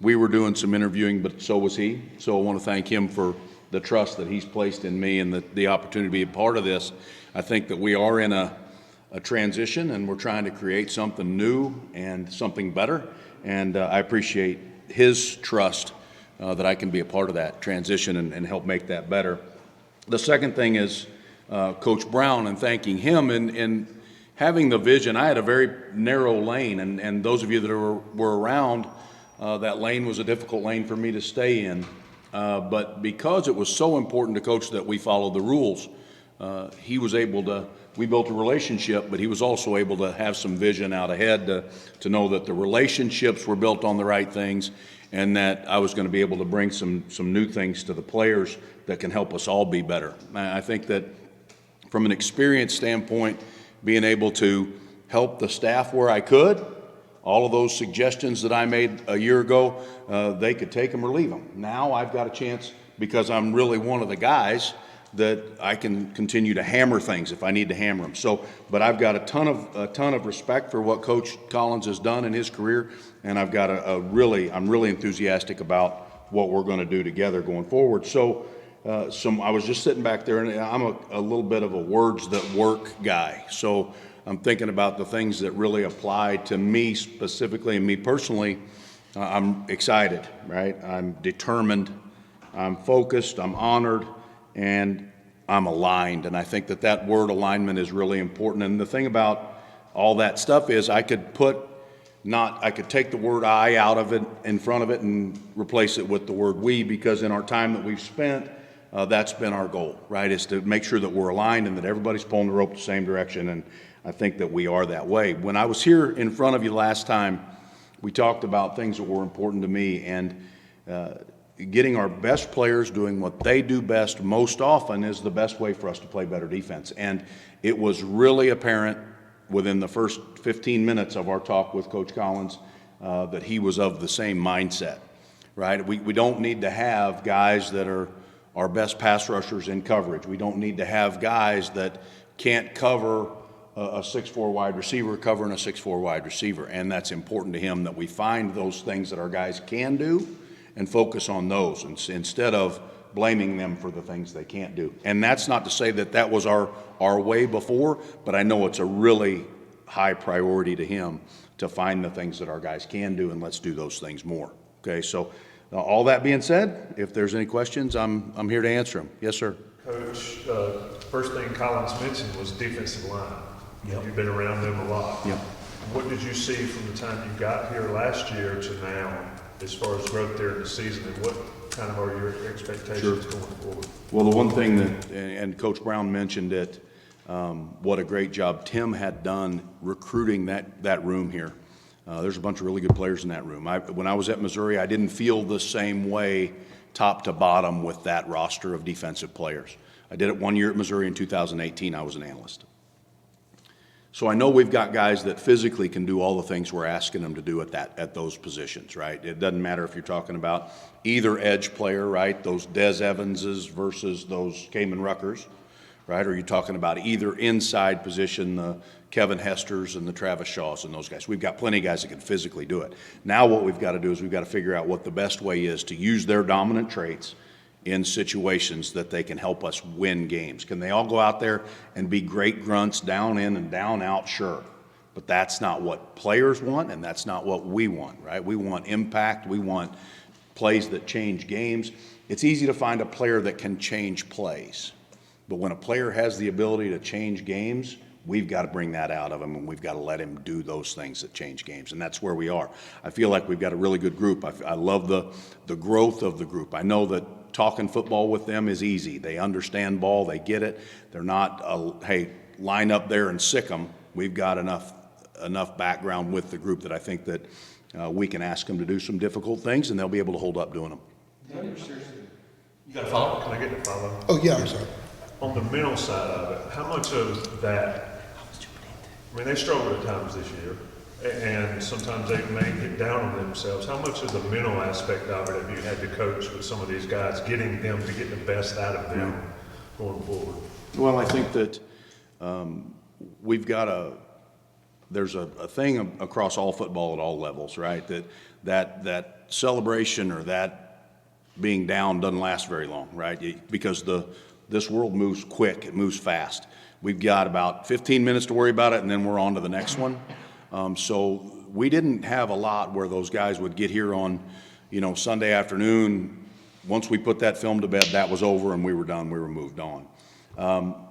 we were doing some interviewing, but so was he. So I want to thank him for the trust that he's placed in me and the opportunity to be a part of this. I think that we are in a transition, and we're trying to create something new and something better. And I appreciate his trust that I can be a part of that transition and help make that better. The second thing is Coach Brown, and thanking him and having the vision. I had a very narrow lane, and those of you that were around, that lane was a difficult lane for me to stay in. But because it was so important to Coach that we followed the rules, he was able to, we built a relationship, but he was also able to have some vision out ahead to know that the relationships were built on the right things, and that I was going to be able to bring some new things to the players that can help us all be better. I think that from an experience standpoint, being able to help the staff where I could, all of those suggestions that I made a year ago, they could take them or leave them. Now I've got a chance, because I'm really one of the guys, that I can continue to hammer things if I need to hammer them. So, but I've got a ton of respect for what Coach Collins has done in his career, and I've got I'm really enthusiastic about what we're going to do together going forward. So, I was just sitting back there, and I'm a little bit of a words that work guy. So I'm thinking about the things that really apply to me specifically and me personally. I'm excited, right? I'm determined, I'm focused, I'm honored, and I'm aligned. And I think that word alignment is really important. And the thing about all that stuff is I could take the word I out of it, in front of it, and replace it with the word we, because in our time that we've spent, that's been our goal, right? Is to make sure that we're aligned and that everybody's pulling the rope the same direction. And I think that we are that way. When I was here in front of you last time, we talked about things that were important to me, and getting our best players doing what they do best most often is the best way for us to play better defense. And it was really apparent within the first 15 minutes of our talk with Coach Collins that he was of the same mindset, right? We don't need to have guys that are our best pass rushers in coverage. We don't need to have guys that can't cover a 6'4" wide receiver covering a 6'4" wide receiver. And that's important to him, that we find those things that our guys can do and focus on those instead of blaming them for the things they can't do. And that's not to say that was our way before, but I know it's a really high priority to him to find the things that our guys can do, and let's do those things more. Okay, so all that being said, if there's any questions, I'm here to answer them. Yes, sir. Coach, first thing Collins mentioned was defensive line. Yep. You've been around them a lot. Yep. What did you see from the time you got here last year to now as far as growth there in the season, and what kind of are your expectations going forward? Well, the one thing that, and Coach Brown mentioned it, what a great job Tim had done recruiting that room here. There's a bunch of really good players in that room. When I was at Missouri, I didn't feel the same way top to bottom with that roster of defensive players. I did it one year at Missouri in 2018. I was an analyst. So I know we've got guys that physically can do all the things we're asking them to do at those positions, right? It doesn't matter if you're talking about either edge player, right? Those Dez Evanses versus those Kamen Ruckers, right? Or you're talking about either inside position, the Kevin Hesters and the Travis Shaws and those guys. We've got plenty of guys that can physically do it. Now what we've got to do is we've got to figure out what the best way is to use their dominant traits in situations that they can help us win games. Can they all go out there and be great grunts down in and down out? Sure. But that's not what players want, and that's not what we want, right? We want impact. We want plays that change games. It's easy to find a player that can change plays. But when a player has the ability to change games, we've got to bring that out of him, and we've got to let him do those things that change games, and that's where we are. I feel like we've got a really good group. I love the growth of the group. I know that talking football with them is easy. They understand ball. They get it. They're not, hey, line up there and sick them. We've got enough background with the group that I think that we can ask them to do some difficult things, and they'll be able to hold up doing them. You got a follow? Can I get a follow? Oh, yeah, I'm sorry. On the mental side of it, how much of that, I mean, they struggled at times this year, and sometimes they may get down on themselves. How much of the mental aspect of it have you had to coach with some of these guys, getting them to get the best out of them going forward? Well, I think that we've got there's a thing across all football at all levels, right? That celebration or that being down doesn't last very long, right? Because this world moves quick, it moves fast. We've got about 15 minutes to worry about it, and then we're on to the next one. So we didn't have a lot where those guys would get here on, Sunday afternoon. Once we put that film to bed, that was over and we were done, we were moved on.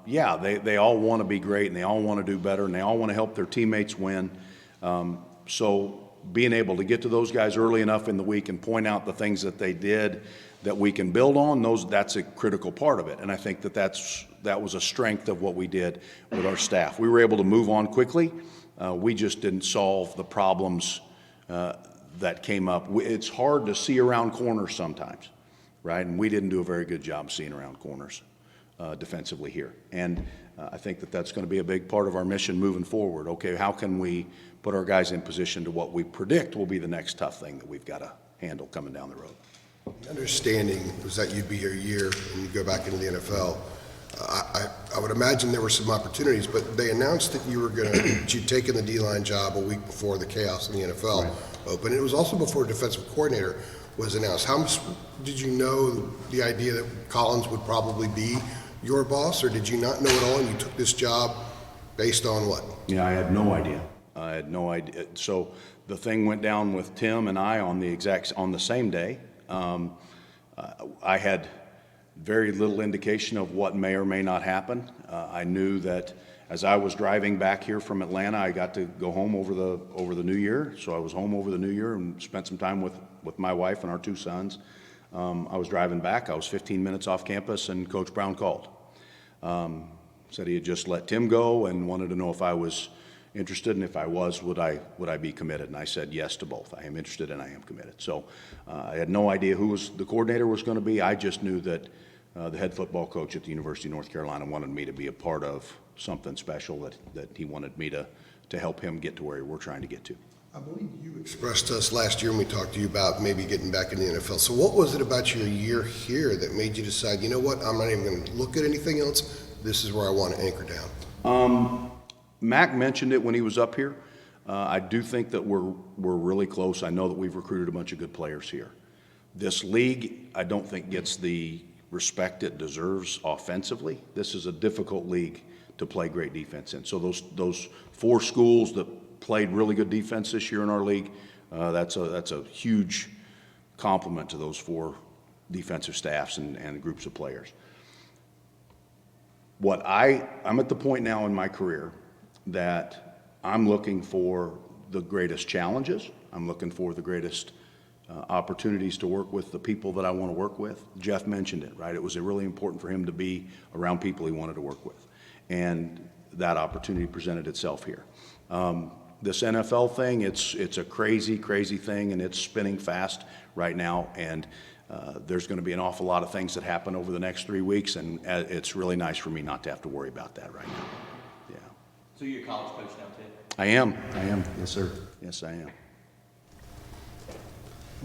Yeah, they all want to be great, and they all want to do better, and they all want to help their teammates win. So being able to get to those guys early enough in the week and point out the things that they did that we can build on, that's a critical part of it. And I think that was a strength of what we did with our staff. We were able to move on quickly. We just didn't solve the problems that came up. It's hard to see around corners sometimes, right? And we didn't do a very good job seeing around corners defensively here. And I think that's going to be a big part of our mission moving forward. Okay, how can we put our guys in position to what we predict will be the next tough thing that we've got to handle coming down the road? The understanding was that you'd be here a year and you'd go back into the NFL. I would imagine there were some opportunities, but they announced that you'd taken the D-line job a week before the chaos in the NFL opened. It was also before defensive coordinator was announced. How much did you know the idea that Collins would probably be your boss, or did you not know at all and you took this job based on what? Yeah, I had no idea. I had no idea. So the thing went down with Tim and I on the same day. I had very little indication of what may or may not happen. I knew that as I was driving back here from Atlanta, I got to go home over the New Year. So I was home over the New Year and spent some time with my wife and our two sons. I was driving back. I was 15 minutes off campus, and Coach Brown called. Said he had just let Tim go and wanted to know if I was interested, and if I was, would I be committed? And I said yes to both. I am interested and I am committed. So I had no idea who the coordinator was going to be. I just knew that the head football coach at the University of North Carolina wanted me to be a part of something special that he wanted me to help him get to where we're trying to get to. I believe you expressed to us last year when we talked to you about maybe getting back in the NFL. So what was it about your year here that made you decide, you know what, I'm not even going to look at anything else. This is where I want to anchor down? Mac mentioned it when he was up here. I do think that we're really close. I know that we've recruited a bunch of good players here. This league, I don't think, gets the respect it deserves offensively. This is a difficult league to play great defense in. So those four schools that played really good defense this year in our league, that's a huge compliment to those four defensive staffs and groups of players. I'm at the point now in my career that I'm looking for the greatest challenges. I'm looking for the greatest opportunities to work with the people that I want to work with. Jeff mentioned it, right? It was really important for him to be around people he wanted to work with. And that opportunity presented itself here. This NFL thing, it's a crazy, crazy thing, and it's spinning fast right now. And there's going to be an awful lot of things that happen over the next 3 weeks, and it's really nice for me not to have to worry about that right now. Yeah. So you're a college coach now, too? I am. Yes, sir. Yes, I am.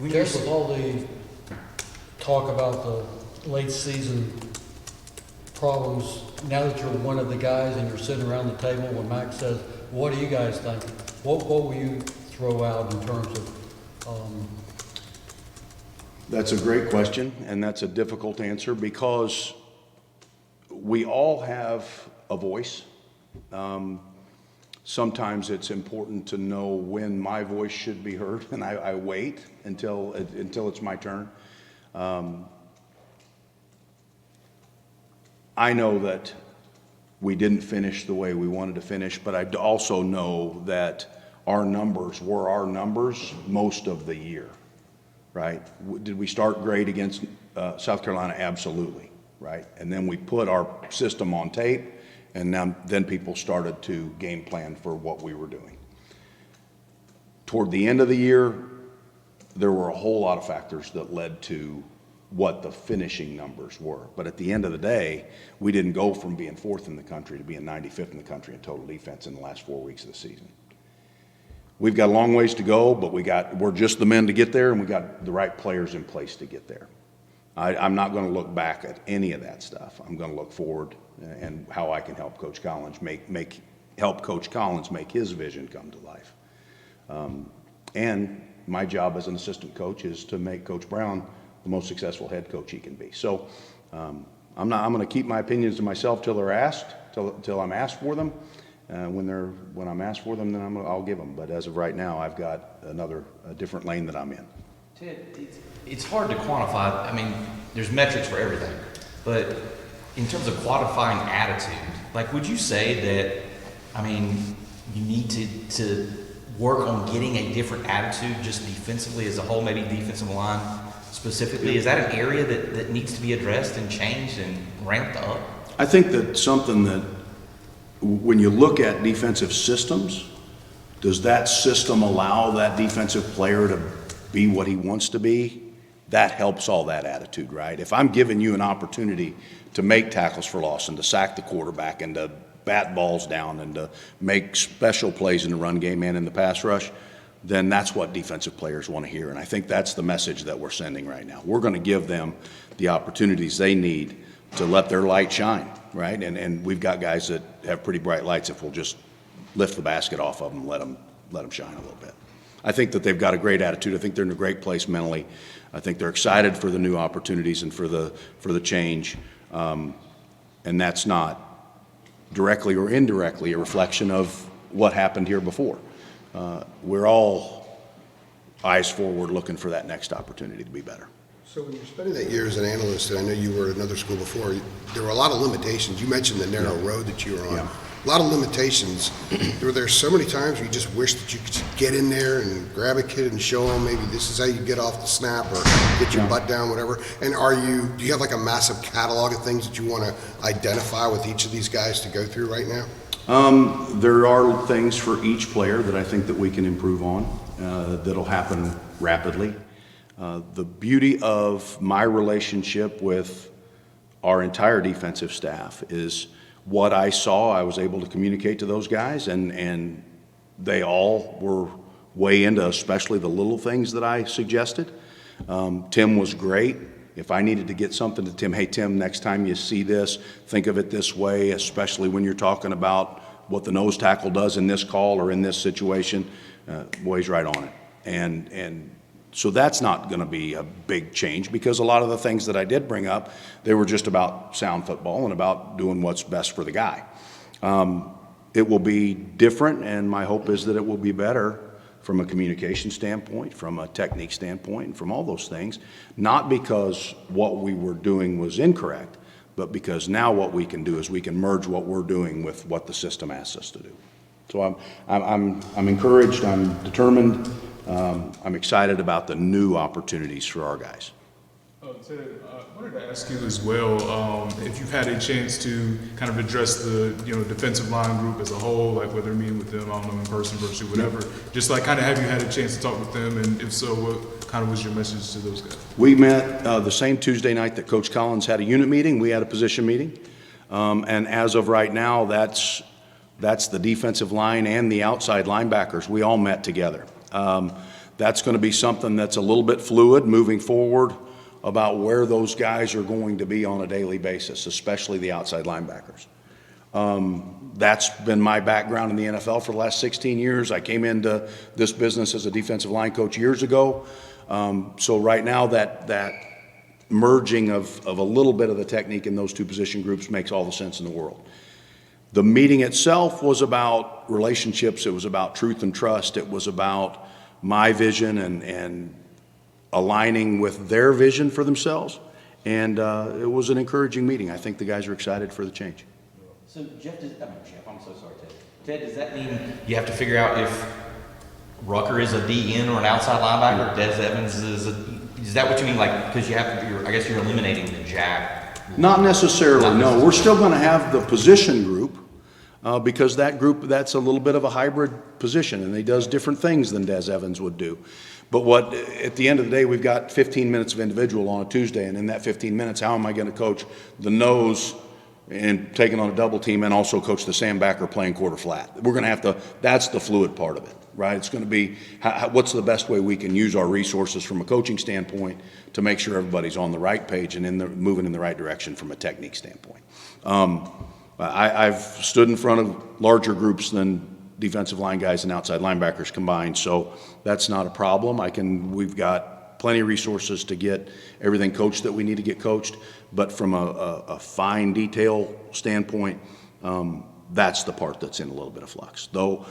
Jeff, with all the talk about the late season problems, now that you're one of the guys and you're sitting around the table when Mac says, what do you guys think? What will you throw out in terms of That's a great question, and that's a difficult answer because we all have a voice. Sometimes it's important to know when my voice should be heard, and I wait until it's my turn. I know that we didn't finish the way we wanted to finish, but I also know that our numbers were our numbers most of the year, right? Did we start great against South Carolina? Absolutely, right? And then we put our system on tape, and then people started to game plan for what we were doing. Toward the end of the year, there were a whole lot of factors that led to what the finishing numbers were. But at the end of the day, we didn't go from being 4th in the country to being 95th in the country in total defense in the last 4 weeks of the season. We've got a long ways to go, but we're just the men to get there, and we got the right players in place to get there. I'm not going to look back at any of that stuff. I'm going to look forward and how I can help Coach Collins make help Coach Collins make his vision come to life. And my job as an assistant coach is to make Coach Brown the most successful head coach he can be. So I'm going to keep my opinions to myself till they're asked, till I'm asked for them. When I'm asked for them, then I'll give them. But as of right now, I've got a different lane that I'm in. Ted, it's hard to quantify. I mean, there's metrics for everything, but in terms of quantifying attitude, like, would you say that, I mean, you need to work on getting a different attitude just defensively as a whole, maybe defensive line specifically? Is that an area that needs to be addressed and changed and ramped up? I think that's something that when you look at defensive systems, does that system allow that defensive player to be what he wants to be? That helps all that attitude, right? If I'm giving you an opportunity to make tackles for loss and to sack the quarterback and to bat balls down and to make special plays in the run game and in the pass rush, then that's what defensive players want to hear. And I think that's the message that we're sending right now. We're going to give them the opportunities they need to let their light shine, right? And we've got guys that have pretty bright lights if we'll just lift the basket off of them, let them shine a little bit. I think that they've got a great attitude. I think they're in a great place mentally. I think they're excited for the new opportunities and for the change. And that's not directly or indirectly a reflection of what happened here before. We're all eyes forward looking for that next opportunity to be better. So when you're spending that year as an analyst, and I know you were at another school before, there were a lot of limitations. You mentioned the narrow road that you were on. Yeah. A lot of limitations. Were there so many times where you just wish that you could get in there and grab a kid and show them maybe this is how you get off the snap or get your butt down, whatever? And do you have like a massive catalog of things that you want to identify with each of these guys to go through right now? There are things for each player that I think that we can improve on that'll happen rapidly. The beauty of my relationship with our entire defensive staff is what I saw, I was able to communicate to those guys, and they all were way into, especially the little things that I suggested. Tim was great. If I needed to get something to Tim, hey, Tim, next time you see this, think of it this way, especially when you're talking about what the nose tackle does in this call or in this situation, boy's right on it. And so that's not going to be a big change because a lot of the things that I did bring up, they were just about sound football and about doing what's best for the guy. It will be different, and my hope is that it will be better from a communication standpoint, from a technique standpoint, and from all those things, not because what we were doing was incorrect, but because now what we can do is we can merge what we're doing with what the system asks us to do. So I'm encouraged, I'm determined, I'm excited about the new opportunities for our guys. Ted, I wanted to ask you as well, if you've had a chance to kind of address the defensive line group as a whole, like whether meeting with them, I don't know, in person, virtually, whatever. Just like kind of have you had a chance to talk with them, and if so, what kind of was your message to those guys? We met the same Tuesday night that Coach Collins had a unit meeting. We had a position meeting, and as of right now, that's the defensive line and the outside linebackers. We all met together. That's going to be something that's a little bit fluid moving forward about where those guys are going to be on a daily basis, especially the outside linebackers. That's been my background in the NFL for the last 16 years. I came into this business as a defensive line coach years ago. So right now that merging of a little bit of the technique in those two position groups makes all the sense in the world. The meeting itself was about relationships. It was about truth and trust. It was about my vision and aligning with their vision for themselves. And it was an encouraging meeting. I think the guys are excited for the change. So Jeff, I'm so sorry, Ted. Ted, does that mean you have to figure out if Rucker is a DN or an outside linebacker? Dez Evans is that what you mean? Like, because I guess you're eliminating the jack. Not necessarily, no. We're still going to have the position group because that group, that's a little bit of a hybrid position, and he does different things than Dez Evans would do. But at the end of the day, we've got 15 minutes of individual on a Tuesday, and in that 15 minutes, how am I going to coach the nose and taking on a double team and also coach the sandbacker playing quarter flat? We're going to have to, that's the fluid part of it, right? It's going to be what's the best way we can use our resources from a coaching standpoint to make sure everybody's on the right page and moving in the right direction from a technique standpoint. I've stood in front of larger groups than defensive line guys and outside linebackers combined, so that's not a problem. We've got plenty of resources to get everything coached that we need to get coached, but from a fine detail standpoint, that's the part that's in a little bit of flux. Though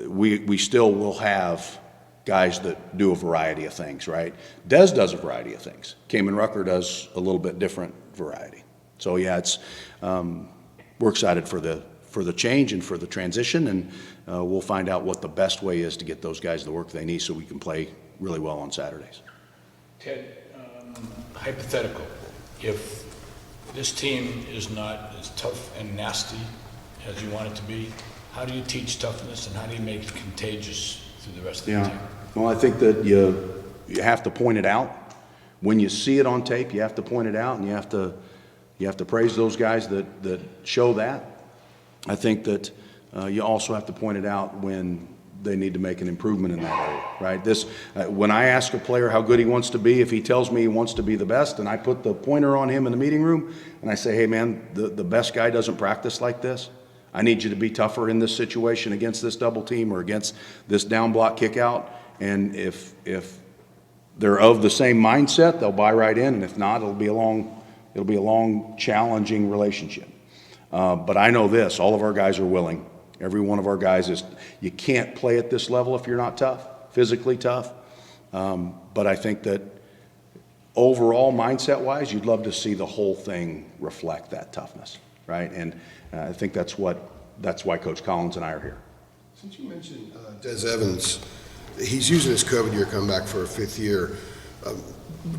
we still will have guys that do a variety of things, right? Dez does a variety of things. Cayman Rucker does a little bit different variety. So yeah, it's we're excited for the change and for the transition, and we'll find out what the best way is to get those guys the work they need so we can play really well on Saturdays. Ted, hypothetical, if this team is not as tough and nasty as you want it to be, how do you teach toughness and how do you make it contagious through the rest of the team? Well, I think that you have to point it out. When you see it on tape, you have to point it out, and you have to praise those guys that show that. I think that you also have to point it out when they need to make an improvement in that area, right? When I ask a player how good he wants to be, if he tells me he wants to be the best, and I put the pointer on him in the meeting room, and I say, hey man, the best guy doesn't practice like this. I need you to be tougher in this situation against this double team or against this down block kick out. And if they're of the same mindset, they'll buy right in, and if not, it'll be a long, challenging relationship. But I know this: all of our guys are willing. Every one of our guys is. You can't play at this level if you're not tough, physically tough. But I think that overall, mindset-wise, you'd love to see the whole thing reflect that toughness, right? And I think that's why Coach Collins and I are here. Since you mentioned Dez Evans, he's using his COVID year come back for a fifth year.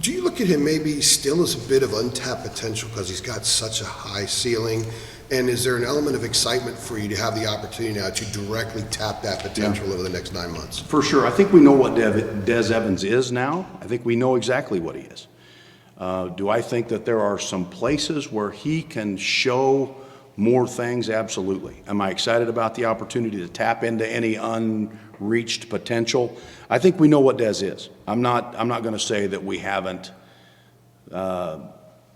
Do you look at him maybe still as a bit of untapped potential because he's got such a high ceiling? And is there an element of excitement for you to have the opportunity now to directly tap that potential over the next 9 months? For sure. I think we know what Dez Evans is now. I think we know exactly what he is. Do I think that there are some places where he can show more things? Absolutely. Am I excited about the opportunity to tap into any unreached potential? I think we know what Dez is. I'm not going to say that we haven't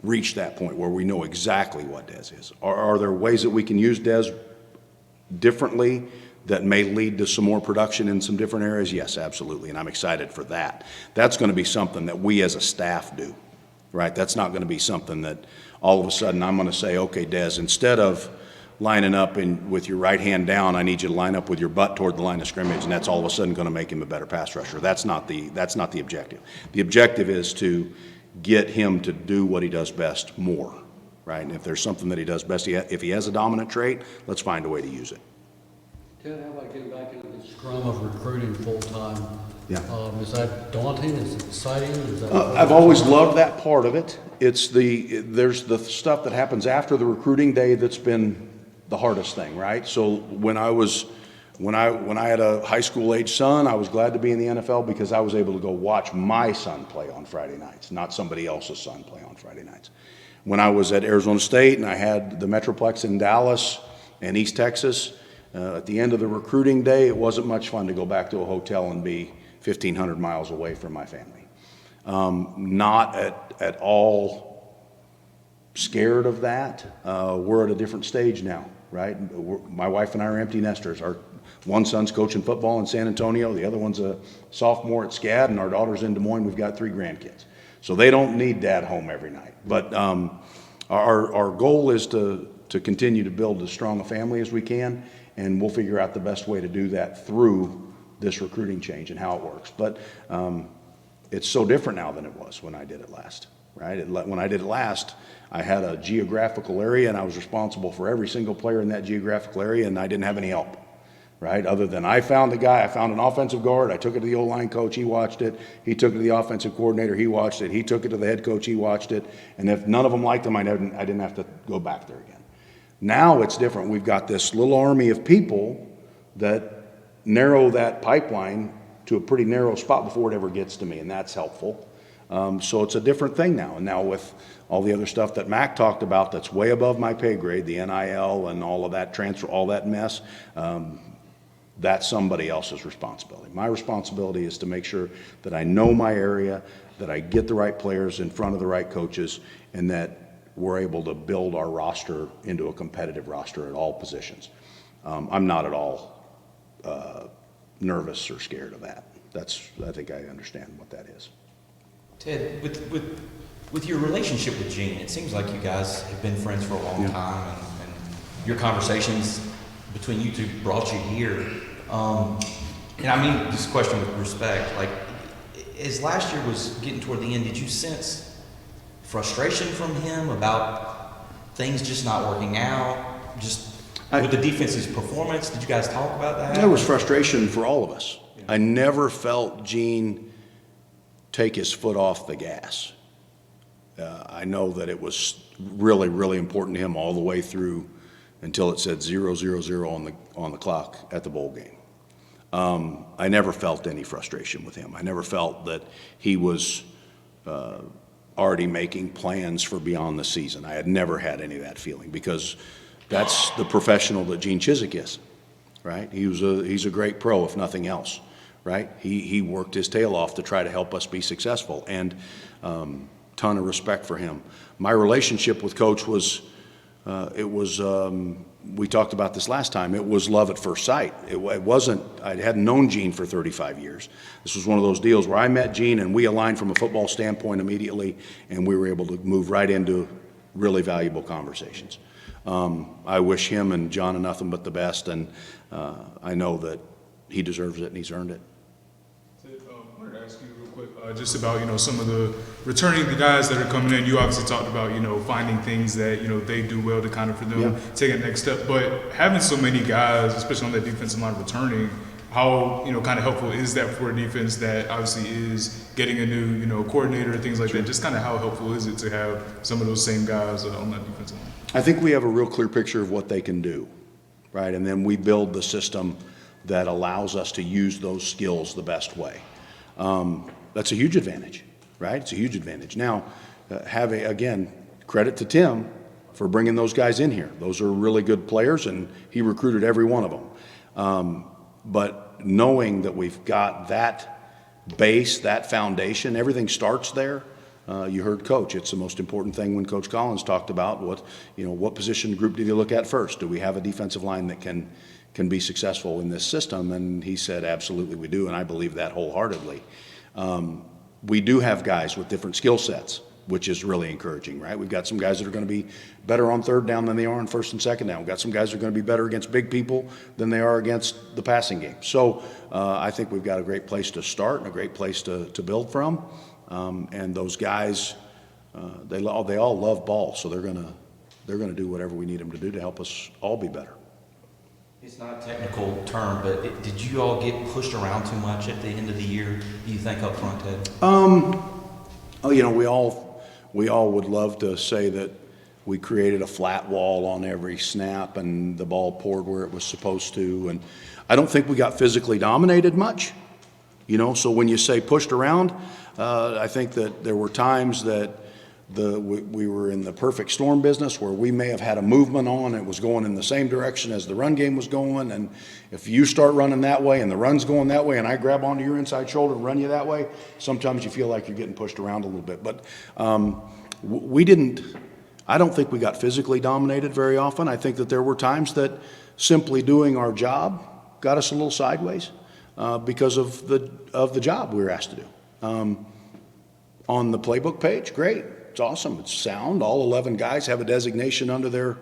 reached that point where we know exactly what Dez is. Are there ways that we can use Dez differently that may lead to some more production in some different areas? Yes, absolutely, and I'm excited for that. That's going to be something that we as a staff do, right? That's not going to be something that all of a sudden I'm going to say, okay, Dez, instead of lining up with your right hand down, I need you to line up with your butt toward the line of scrimmage, and that's all of a sudden going to make him a better pass rusher. That's not the objective. The objective is to get him to do what he does best more, right? And if there's something that he does best, if he has a dominant trait, let's find a way to use it. Ted, how about getting back into the scrum of recruiting full-time? Yeah. Is that daunting? Is it exciting? I've always loved that part of it. There's the stuff that happens after the recruiting day that's been the hardest thing, right? So when I had a high school age son, I was glad to be in the NFL because I was able to go watch my son play on Friday nights, not somebody else's son play on Friday nights. When I was at Arizona State and I had the Metroplex in Dallas and East Texas, at the end of the recruiting day, it wasn't much fun to go back to a hotel and be 1,500 miles away from my family. Not at all scared of that. We're at a different stage now, right? My wife and I are empty nesters. Our one son's coaching football in San Antonio, the other one's a sophomore at SCAD, and our daughter's in Des Moines. We've got 3 grandkids. So they don't need dad home every night. But our goal is to continue to build as strong a family as we can, and we'll figure out the best way to do that through this recruiting change and how it works. But it's so different now than it was when I did it last, right? When I did it last, I had a geographical area, and I was responsible for every single player in that geographical area, and I didn't have any help, right? Other than I found an offensive guard, I took it to the O-line coach, he watched it. He took it to the offensive coordinator, he watched it. He took it to the head coach, he watched it. And if none of them liked him, I didn't have to go back there again. Now it's different. We've got this little army of people that narrow that pipeline to a pretty narrow spot before it ever gets to me, and that's helpful. So it's a different thing now. And now with all the other stuff that Mac talked about that's way above my pay grade, the NIL and all of that transfer, all that mess, that's somebody else's responsibility. My responsibility is to make sure that I know my area, that I get the right players in front of the right coaches, and that we're able to build our roster into a competitive roster at all positions. I'm not at all nervous or scared of that. I think I understand what that is. Ted, with your relationship with Gene, it seems like you guys have been friends for a long time, and your conversations between you two brought you here. And I mean this question with respect, like, as last year was getting toward the end, did you sense frustration from him about things just not working out, with the defense's performance? Did you guys talk about that? There was frustration for all of us. I never felt Gene take his foot off the gas. I know that it was really, really important to him all the way through until it said 0-0-0 on the clock at the bowl game. I never felt any frustration with him. I never felt that he was already making plans for beyond the season. I had never had any of that feeling, because that's the professional that Gene Chizik is, right? He's a great pro, if nothing else, right? He worked his tail off to try to help us be successful, and ton of respect for him. My relationship with Coach was, we talked about this last time, it was love at first sight. It wasn't, I hadn't known Gene for 35 years. This was one of those deals where I met Gene and we aligned from a football standpoint immediately, and we were able to move right into really valuable conversations. I wish him and John nothing but the best, and I know that he deserves it and he's earned it. I wanted to ask you real quick, just about, some of the returning the guys that are coming in. You obviously talked about, finding things that, they do well to kind of for them take a next step. But having so many guys, especially on that defensive line returning, how, kind of helpful is that for a defense that obviously is getting a new, coordinator and things like that? Just kind of how helpful is it to have some of those same guys on that defensive line? I think we have a real clear picture of what they can do, right? And then we build the system that allows us to use those skills the best way. That's a huge advantage, right? It's a huge advantage. Now, again, credit to Tim for bringing those guys in here. Those are really good players, and he recruited every one of them. But knowing that we've got that base, that foundation, everything starts there. You heard Coach. It's the most important thing when Coach Collins talked about what position group did he look at first? Do we have a defensive line that can be successful in this system? And he said, absolutely we do, and I believe that wholeheartedly. We do have guys with different skill sets, which is really encouraging, right? We've got some guys that are going to be better on third down than they are on first and second down. We've got some guys that are going to be better against big people than they are against the passing game. So I think we've got a great place to start and a great place to build from. And those guys, they all love ball, so they're going to do whatever we need them to do to help us all be better. It's not a technical term, but did you all get pushed around too much at the end of the year, do you think, up front, Ted? We all would love to say that we created a flat wall on every snap and the ball poured where it was supposed to. And I don't think we got physically dominated much, so when you say pushed around, I think that there were times that we were in the perfect storm business where we may have had a movement on, it was going in the same direction as the run game was going, and if you start running that way and the run's going that way and I grab onto your inside shoulder and run you that way, sometimes you feel like you're getting pushed around a little bit. But I don't think we got physically dominated very often. I think that there were times that simply doing our job got us a little sideways because of the job we were asked to do. On the playbook page, great. It's awesome. It's sound. All 11 guys have a designation under their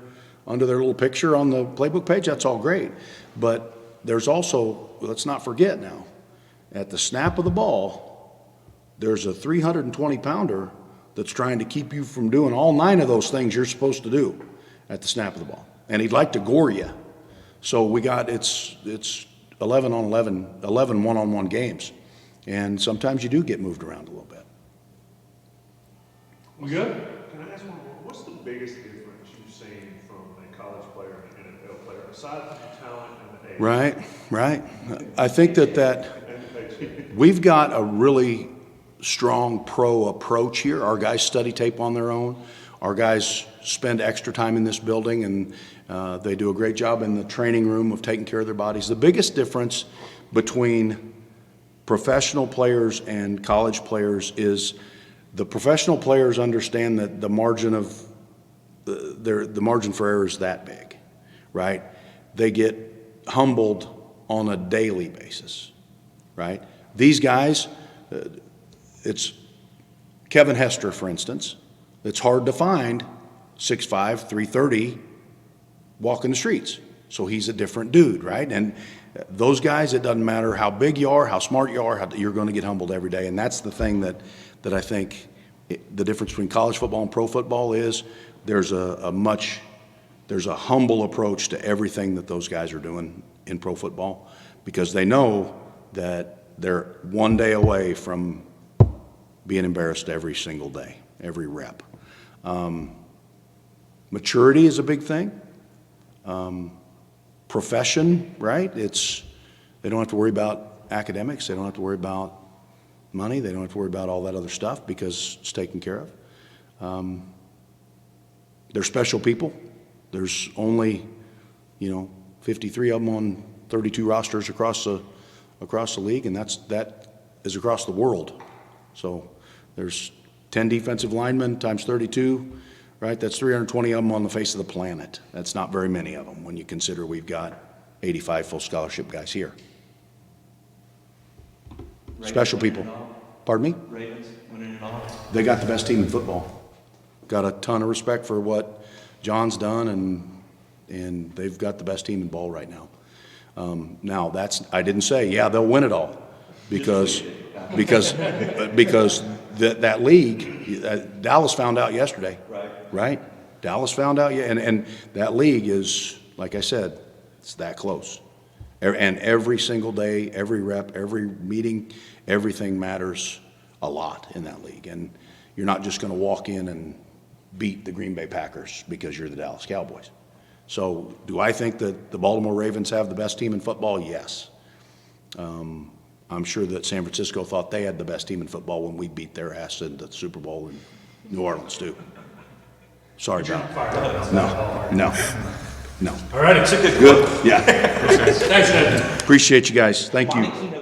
little picture on the playbook page. That's all great. But there's also, let's not forget now, at the snap of the ball, there's a 320-pounder that's trying to keep you from doing all 9 of those things you're supposed to do at the snap of the ball. And he'd like to gore you. So it's 11 on 11 one-on-one games. And sometimes you do get moved around a little bit. We good? Can I ask one more? What's the biggest difference you've seen from a college player and an NFL player, aside from the talent and the age? Right. I think that we've got a really strong pro approach here. Our guys study tape on their own. Our guys spend extra time in this building, and they do a great job in the training room of taking care of their bodies. The biggest difference between professional players and college players is the professional players understand that the margin of the margin for error is that big, right? They get humbled on a daily basis, right? These guys, it's Kevin Hester, for instance. It's hard to find 6'5", 330 walking the streets. So he's a different dude, right? And those guys, it doesn't matter how big you are, how smart you are, you're going to get humbled every day. And that's the thing that I think the difference between college football and pro football is there's a humble approach to everything that those guys are doing in pro football, because they know that they're one day away from being embarrassed every single day, every rep. Maturity is a big thing. Profession, right? They don't have to worry about academics. They don't have to worry about money. They don't have to worry about all that other stuff because it's taken care of. They're special people. There's only, 53 of them on 32 rosters across the league, and that is across the world. So there's 10 defensive linemen times 32, right? That's 320 of them on the face of the planet. That's not very many of them when you consider we've got 85 full scholarship guys here. Special people. Pardon me? Ravens winning it all. They got the best team in football. Got a ton of respect for what John's done, and they've got the best team in ball right now. Now I didn't say, yeah, they'll win it all, because that league, Dallas found out yesterday. Right? Dallas found out, and that league is, like I said, it's that close. And every single day, every rep, every meeting, everything matters a lot in that league. And you're not just going to walk in and beat the Green Bay Packers because you're the Dallas Cowboys. So do I think that the Baltimore Ravens have the best team in football? Yes. I'm sure that San Francisco thought they had the best team in football when we beat their ass in the Super Bowl in New Orleans, too. Sorry, John. No. All right, it's a Good, yeah. Thanks, Ed. Appreciate you guys. Thank you. Monachino